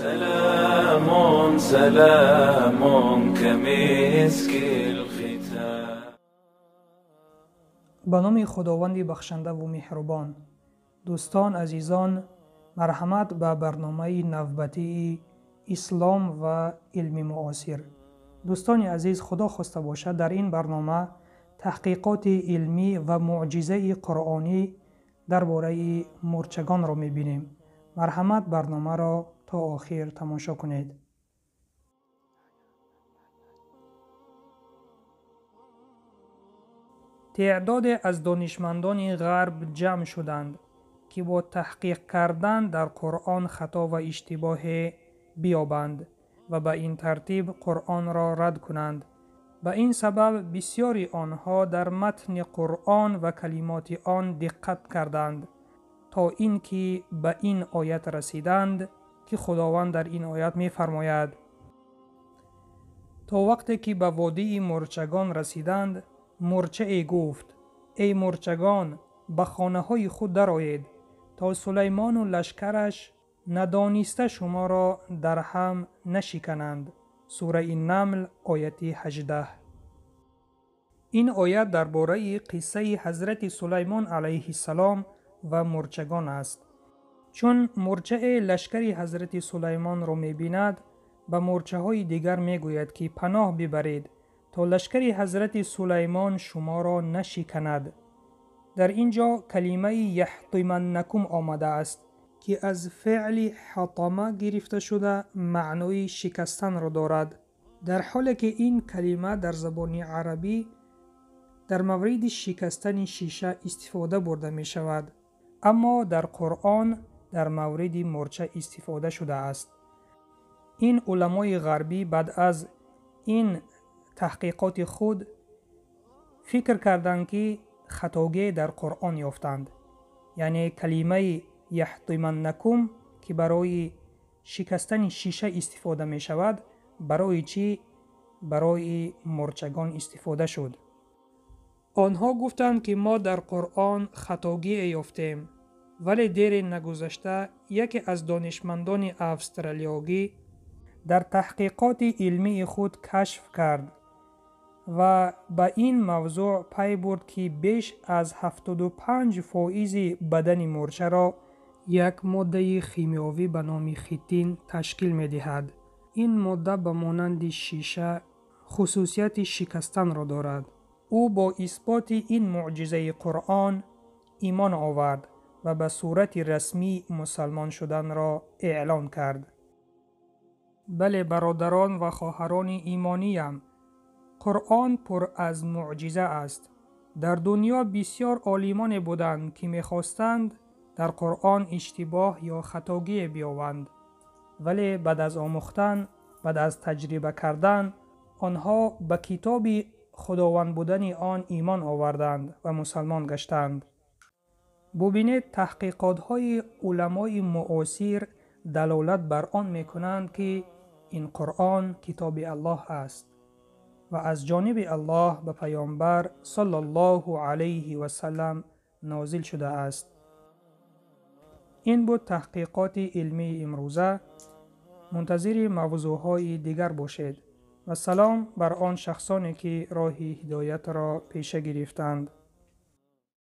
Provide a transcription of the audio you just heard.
سلام سلام كمسك الختام. به نام خداوند بخشنده و مهربان. دوستان عزیزان، مرحمت به برنامه نوبتی اسلام و علم معاصر. دوستان عزیز، خدا خواسته باشد در این برنامه تحقیقات علمی و معجزه قرآنی درباره مورچگان را می‌بینیم. مرحمت برنامه را تا آخر تماشا کنید. تعداد از دانشمندان غرب جمع شدند که با تحقیق کردن در قرآن خطا و اشتباه بیابند و به این ترتیب قرآن را رد کنند. به این سبب بسیاری آنها در متن قرآن و کلمات آن دقت کردند تا اینکه به این آیت رسیدند که خداوند در این آیت می فرماید: تا وقتی که به وادی مورچگان رسیدند، مورچه گفت: ای مورچگان، به خانه های خود درآیید تا سلیمان و لشکرش ندانسته شما را در هم نشکنند. سوره نمل آیت 18. این آیت درباره قصه حضرت سلیمان علیه السلام و مورچگان است. چون مورچه لشکری حضرت سلیمان را می‌بیند، به مورچه های دیگر میگوید که پناه ببرید تا لشکری حضرت سلیمان شما را نشکند. در اینجا کلمه یحطمنکم آمده است که از فعل حطمه گرفته شده معنای شکستن را دارد، در حالی که این کلمه در زبان عربی در مورد شکستن شیشه استفاده برده می شود، اما در قرآن در مورد مورچه استفاده شده است. این علمای غربی بعد از این تحقیقات خود فکر کردند که خطاگی در قرآن یافتند، یعنی کلمه یحطمنکم که برای شکستن شیشه استفاده می شود، برای چی؟ برای مورچگان استفاده شد. آنها گفتند که ما در قرآن خطاگی یافتیم، ولی دیر نگذشته یکی از دانشمندان استرالیایی در تحقیقات علمی خود کشف کرد و به این موضوع پی برد که بیش از 75% بدن مورچه را یک ماده شیمیایی به نام خیتین تشکیل می دهد. این ماده به مانند شیشه خصوصیت شکستن را دارد. او با اثبات این معجزه قرآن ایمان آورد و به صورت رسمی مسلمان شدن را اعلان کرد. بله برادران و خواهران ایمانیم، قرآن پر از معجزه است. در دنیا بسیار عالمان بودند که می‌خواستند در قرآن اشتباه یا خطاگی بیابند، ولی بعد از آموختن، بعد از تجربه کردن، آنها به کتاب خداوند بودن آن ایمان آوردند و مسلمان گشتند. ببینید تحقیقات های علمای معاصر دلالت بر آن میکنند که این قرآن کتاب الله است و از جانب الله به پیامبر صلی الله علیه و سلم نازل شده است. این بود تحقیقات علمی امروزه. منتظر موضوعهای دیگر باشید و سلام بر آن شخصانی که راه هدایت را پیش گرفتند.